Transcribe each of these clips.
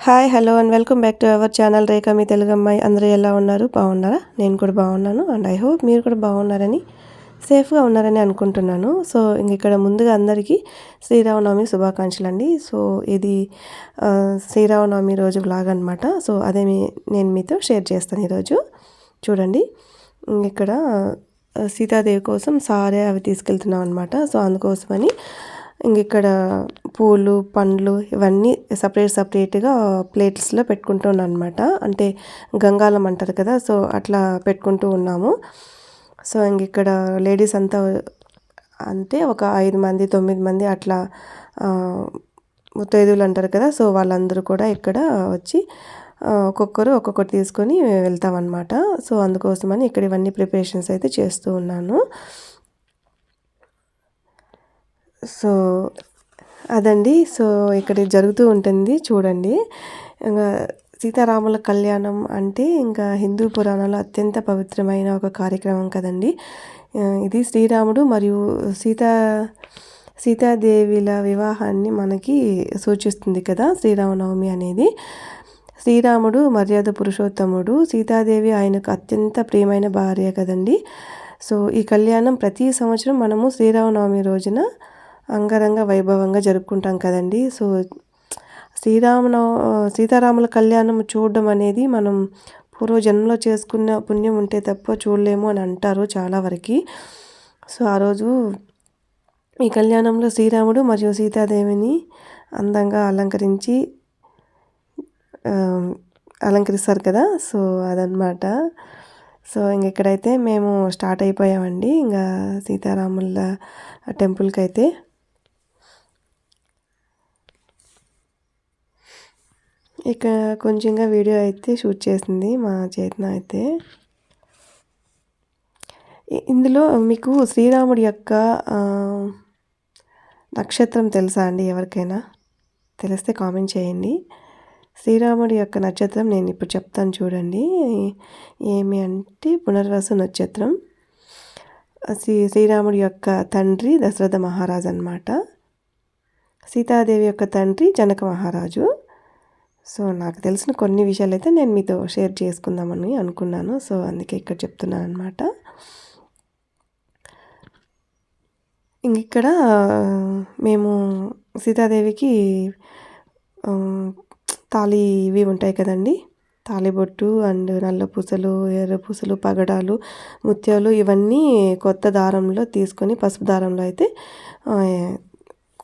Hi hello and welcome back to our channel Rekha మీ తెలుగు అమ్మాయి. అందరూ ఎలా ఉన్నారు? బాగున్నారా? నేను కూడా బాగున్నాను అండ్ ఐ హోప్ మీరు కూడా బాగున్నారని సేఫ్గా ఉన్నారని అనుకుంటున్నాను. సో ఇక్కడ ముందుగా అందరికీ శ్రీరామనవమి శుభాకాంక్షలు అండి. సో ఇది శ్రీరామనవమి రోజు వ్లాగ్ అనమాట. సో అదే నేను మీతో షేర్ చేస్తాను ఈరోజు. చూడండి, ఇక్కడ సీతాదేవి కోసం సారే అవి తీసుకెళ్తున్నాం అనమాట. సో అందుకోసమని ఇక్కడ పూలు పండ్లు ఇవన్నీ సపరేట్గా ప్లేట్స్లో పెట్టుకుంటున్నాను అనమాట. అంటే గంగాలం అంటారు కదా, సో అట్లా పెట్టుకుంటూ ఉన్నాము. సో ఇక్కడ లేడీస్ అంతా అంటే ఒక 5 మంది 9 మంది అట్లా ముత్తైదువులు అంటారు కదా, సో వాళ్ళందరూ కూడా ఇక్కడ వచ్చి ఒక్కొక్కరు ఒక్కొక్కటి తీసుకొని వెళ్తామన్నమాట. సో అందుకోసమని ఇక్కడ ఇవన్నీ ప్రిపరేషన్స్ అయితే చేస్తూ ఉన్నాను. సో అదండి. సో ఇక్కడ జరుగుతూ ఉంటుంది చూడండి. ఇంకా సీతారాముల కళ్యాణం అంటే ఇంకా హిందూ పురాణాల్లో అత్యంత పవిత్రమైన ఒక కార్యక్రమం కదండి. ఇది శ్రీరాముడు మరియు సీతాదేవిల వివాహాన్ని మనకి సూచిస్తుంది కదా శ్రీరామనవమి అనేది. శ్రీరాముడు మర్యాద పురుషోత్తముడు, సీతాదేవి ఆయనకు అత్యంత ప్రియమైన భార్య కదండి. సో ఈ కళ్యాణం ప్రతి సంవత్సరం మనము శ్రీరామనవమి రోజున అంగరంగ వైభవంగా జరుపుకుంటాం కదండి. సో సీతారాముల కళ్యాణం చూడడం అనేది మనం పూర్వజన్మలో చేసుకున్న పుణ్యం ఉంటే తప్ప చూడలేము అని అంటారు చాలా వరకు. సో ఆ రోజు ఈ కళ్యాణంలో శ్రీరాముడు మరియు సీతాదేవిని అందంగా అలంకరిస్తారు కదా. సో అదనమాట. సో ఇక్కడైతే మేము స్టార్ట్ అయిపోయామండి ఇంకా సీతారాముల టెంపుల్కి అయితే. ఇక కొంచెంగా వీడియో అయితే షూట్ చేసింది మా చేతన అయితే. ఇందులో మీకు శ్రీరాముడి యొక్క నక్షత్రం తెలుసా అండి? ఎవరికైనా తెలిస్తే కామెంట్ చేయండి. శ్రీరాముడి యొక్క నక్షత్రం నేను ఇప్పుడు చెప్తాను చూడండి. ఏమి అంటే పునర్వసు నక్షత్రం. శ్రీరాముడి యొక్క తండ్రి దశరథ మహారాజు అన్నమాట. సీతాదేవి యొక్క తండ్రి జనక మహారాజు. సో నాకు తెలిసిన కొన్ని విషయాలు అయితే నేను మీతో షేర్ చేసుకుందామని అనుకున్నాను. సో అందుకే ఇక్కడ చెప్తున్నాను అనమాట. ఇక్కడ మేము సీతాదేవికి తాళి ఇవి ఉంటాయి కదండి, తాళిబొట్టు అండ్ నల్ల పూసలు, ఎర్ర పూసలు, పగడాలు, ముత్యాలు ఇవన్నీ కొత్త దారంలో తీసుకొని పసుపు దారంలో అయితే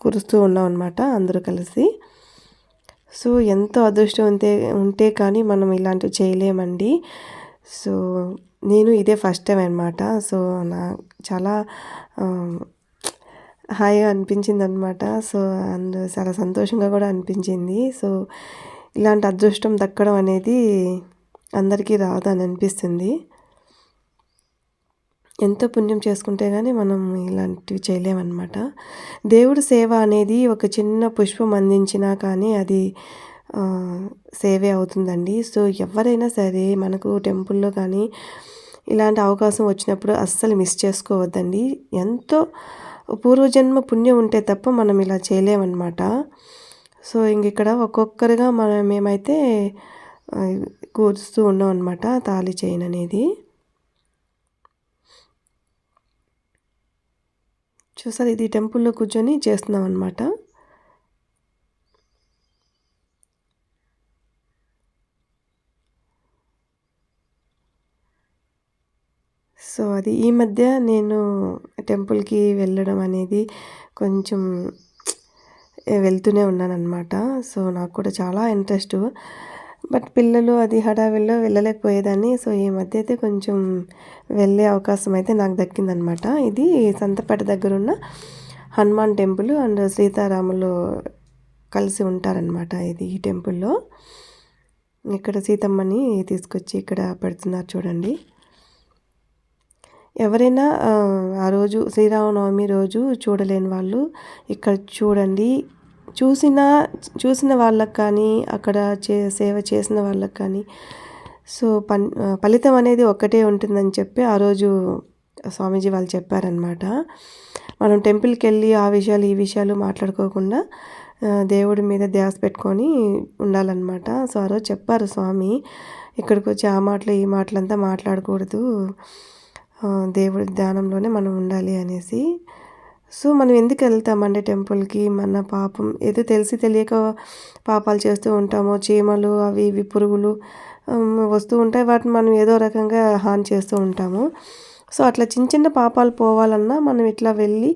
కురుస్తూ ఉన్నాం అనమాట అందరూ కలిసి. సో ఎంతో అదృష్టం ఉంటే కానీ మనం ఇలాంటివి చేయలేమండి. సో నేను ఇదే ఫస్ట్ టైం అనమాట. సో చాలా హాయిగా అనిపించింది అనమాట. సో అండ్ చాలా సంతోషంగా కూడా అనిపించింది. సో ఇలాంటి అదృష్టం దక్కడం అనేది అందరికీ రాదని అనిపిస్తుంది. ఎంతో పుణ్యం చేసుకుంటే కానీ మనం ఇలాంటివి చేయలేమన్నమాట. దేవుడి సేవ అనేది ఒక చిన్న పుష్పం అందించినా కానీ అది సేవే అవుతుందండి. సో ఎవరైనా సరే మనకు టెంపుల్లో కానీ ఇలాంటి అవకాశం వచ్చినప్పుడు అస్సలు మిస్ చేసుకోవద్దండి. ఎంతో పూర్వజన్మ పుణ్యం ఉంటే తప్ప మనం ఇలా చేయలేమన్నమాట. సో ఇక్కడ ఒక్కొక్కరుగా మేమైతే కూర్చుతూ ఉన్నాం అనమాట తాళి చైన్ అనేది. చూసారు, ఇది టెంపుల్లో కూర్చొని చేస్తున్నాం అనమాట. సో అది ఈ మధ్య నేను టెంపుల్కి వెళ్ళడం అనేది కొంచెం వెళ్తూనే ఉన్నానన్నమాట. సో నాకు కూడా చాలా ఇంట్రెస్ట్, బట్ పిల్లలు అది హడావిడిలో వెళ్ళలేకపోయేదాన్ని. సో ఈ మధ్య అయితే కొంచెం వెళ్ళే అవకాశం అయితే నాకు దక్కిందనమాట. ఇది సంతపేట దగ్గర ఉన్న హనుమాన్ టెంపుల్ అండ్ సీతారాములు కలిసి ఉంటారనమాట ఇది ఈ టెంపుల్లో. ఇక్కడ సీతమ్మని తీసుకొచ్చి ఇక్కడ పెడుతున్నారు చూడండి. ఎవరైనా ఆ రోజు శ్రీరామనవమి రోజు చూడలేని వాళ్ళు ఇక్కడ చూడండి. చూసిన వాళ్ళకి కానీ అక్కడ సేవ చేసిన వాళ్ళకి కానీ సో ఫలితం అనేది ఒక్కటే ఉంటుందని చెప్పి ఆ రోజు స్వామీజీ వాళ్ళు చెప్పారనమాట. మనం టెంపుల్కి వెళ్ళి ఆ విషయాలు ఈ విషయాలు మాట్లాడుకోకుండా దేవుడి మీద ధ్యాస పెట్టుకొని ఉండాలన్నమాట. సో ఆ రోజు చెప్పారు స్వామి, ఇక్కడికి వచ్చి ఆ మాటలు ఈ మాటలంతా మాట్లాడకూడదు, దేవుడి ధ్యానంలోనే మనం ఉండాలి అనేసి. సో మనం ఎందుకు వెళ్తామండి టెంపుల్కి? మన పాపం ఏదో తెలిసి తెలియక పాపాలు చేస్తూ ఉంటాము. చీమలు అవి ఇవి పురుగులు వస్తూ ఉంటాయి, వాటిని మనం ఏదో రకంగా హాని చేస్తూ ఉంటాము. సో అట్లా చిన్న చిన్న పాపాలు పోవాలన్నా మనం ఇట్లా వెళ్ళి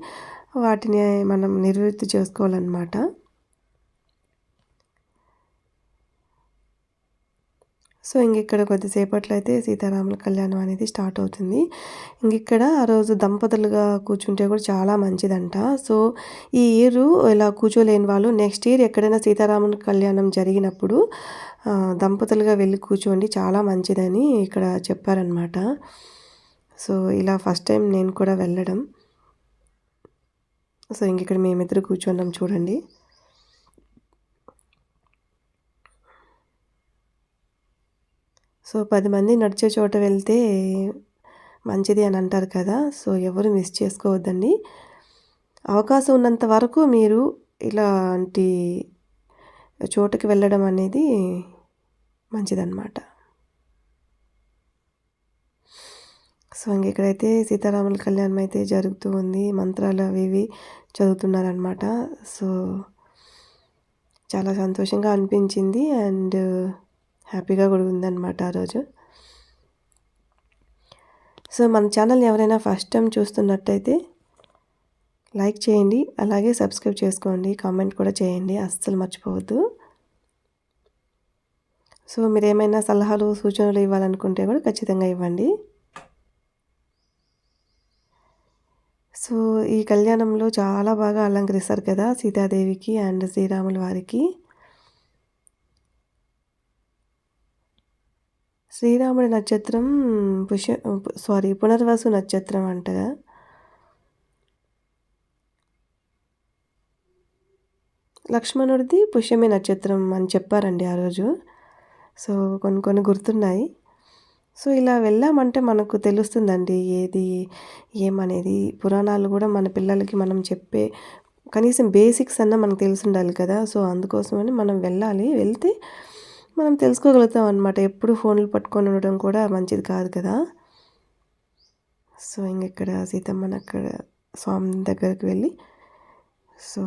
వాటిని మనం నిర్వృత్తి చేసుకోవాలన్నమాట. సో ఇక్కడ కొద్దిసేపట్లో అయితే సీతారాముల కళ్యాణం అనేది స్టార్ట్ అవుతుంది. ఇక్కడ ఆ రోజు దంపతులుగా కూర్చుంటే కూడా చాలా మంచిదంట. సో ఈ ఇయర్ ఇలా కూర్చోలేని వాళ్ళు నెక్స్ట్ ఇయర్ ఎక్కడైనా సీతారాముల కళ్యాణం జరిగినప్పుడు దంపతులుగా వెళ్ళి కూర్చోండి, చాలా మంచిదని ఇక్కడ చెప్పారనమాట. సో ఇలా ఫస్ట్ టైం నేను కూడా వెళ్ళడం. సో ఇక్కడ మేమిద్దరు కూర్చున్నాం చూడండి. సో 10 మంది నడిచే చోట వెళ్తే మంచిది అని అంటారు కదా. సో ఎవరు మిస్ చేసుకోవద్దండి. అవకాశం ఉన్నంత వరకు మీరు ఇలాంటి చోటుకి వెళ్ళడం అనేది మంచిదన్నమాట. సో ఇక్కడైతే సీతారాముల కళ్యాణం అయితే జరుగుతూ ఉంది. మంత్రాలు అవి ఇవి చదువుతున్నారనమాట. సో చాలా సంతోషంగా అనిపించింది అండ్ హ్యాపీగా కూడా ఉందన్నమాట ఆ రోజు. సో మన ఛానల్ని ఎవరైనా ఫస్ట్ టైం చూస్తున్నట్టయితే లైక్ చేయండి, అలాగే సబ్స్క్రైబ్ చేసుకోండి, కామెంట్ కూడా చేయండి, అస్సలు మర్చిపోవద్దు. సో మీరు ఏమైనా సలహాలు సూచనలు ఇవ్వాలనుకుంటే కూడా ఖచ్చితంగా ఇవ్వండి. సో ఈ కళ్యాణంలో చాలా బాగా అలంకరిస్తారు కదా సీతాదేవికి అండ్ శ్రీరాముల వారికి. శ్రీరాముడి నక్షత్రం పునర్వసు నక్షత్రం అంటగా. లక్ష్మణుడిది పుష్యమి నక్షత్రం అని చెప్పారండి ఆ రోజు. సో కొన్ని గుర్తున్నాయి. సో ఇలా వెళ్ళామంటే మనకు తెలుస్తుందండి ఏది ఏమనేది. పురాణాలు కూడా మన పిల్లలకి మనం చెప్పే కనీసం బేసిక్స్ అన్నా మనకు తెలిసి ఉండాలి కదా. సో అందుకోసమని మనం వెళ్ళాలి, వెళ్తే మనం తెలుసుకోగలుగుతాం అనమాట. ఎప్పుడు ఫోన్లు పట్టుకొని ఉండడం కూడా మంచిది కాదు కదా. సో ఇక్కడ సీతమ్మని అక్కడ స్వామి దగ్గరికి వెళ్ళి సో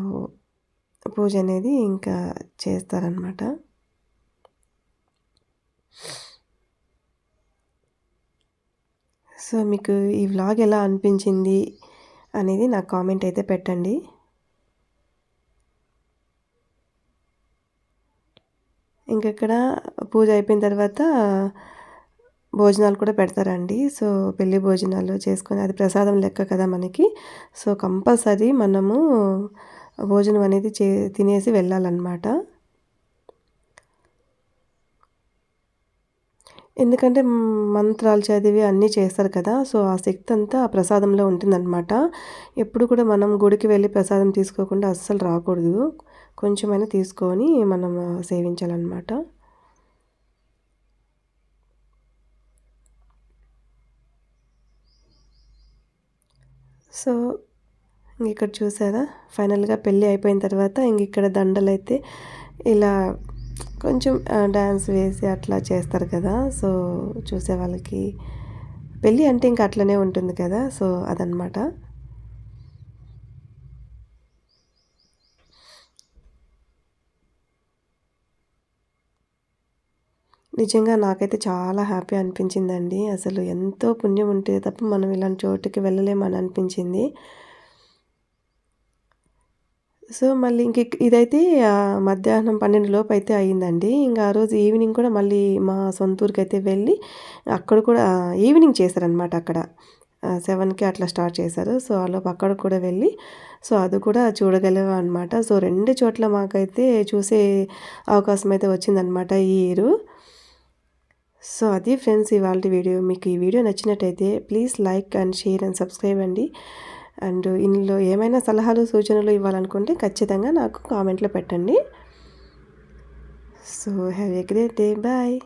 పూజ అనేది ఇంకా చేస్తారనమాట. సో మీకు ఈ వ్లాగ్ ఎలా అనిపించింది అనేది నాకు కామెంట్ అయితే పెట్టండి. ఇక్కడ పూజ అయిపోయిన తర్వాత భోజనాలు కూడా పెడతారండి. సో పెళ్లి భోజనాలు చేసుకొని అది ప్రసాదం లెక్క కదా మనకి. సో కంపల్సరీ మనము భోజనం అనేది తినేసి వెళ్ళాలన్నమాట. ఎందుకంటే మంత్రాలు చదివి అన్నీ చేస్తారు కదా. సో ఆ శక్తి అంతా ఆ ప్రసాదంలో ఉంటుందన్నమాట. ఎప్పుడు కూడా మనం గుడికి వెళ్ళి ప్రసాదం తీసుకోకుండా అస్సలు రాకూడదు. కొంచెమైనా తీసుకొని మనం సేవించాలన్నమాట. సో ఇక్కడ చూసారా ఫైనల్గా పెళ్ళి అయిపోయిన తర్వాత ఇక్కడ దండలైతే ఇలా కొంచెం డ్యాన్స్ వేసి అట్లా చేస్తారు కదా. సో చూసే వాళ్ళకి పెళ్ళి అంటే ఇంకా అట్లనే ఉంటుంది కదా. సో అదనమాట. నిజంగా నాకైతే చాలా హ్యాపీ అనిపించిందండి. అసలు ఎంతో పుణ్యం ఉంటే తప్ప మనం ఇలాంటి చోటుకి వెళ్ళలేమని అనిపించింది. సో మళ్ళీ ఇదైతే మధ్యాహ్నం 12 లోపు అయితే అయ్యిందండి. ఆ రోజు ఈవినింగ్ కూడా మళ్ళీ మా సొంత ఊరికైతే వెళ్ళి అక్కడ కూడా ఈవినింగ్ చేశారనమాట. అక్కడ 7కి అట్లా స్టార్ట్ చేశారు. సో ఆలోపు అక్కడ కూడా వెళ్ళి సో అది కూడా చూడగలిగాం అనమాట. సో 2 చోట్ల మాకైతే చూసే అవకాశం అయితే వచ్చిందనమాట ఈ ఇయరు. సో అది ఫ్రెండ్స్ ఇవాల్టి వీడియో. మీకు ఈ వీడియో నచ్చినట్టయితే please like and share and subscribe అండి. అండ్ ఇందులో ఏమైనా సలహాలు సూచనలు ఇవ్వాలనుకుంటే ఖచ్చితంగా నాకు కామెంట్లో పెట్టండి. So have a great day. Bye.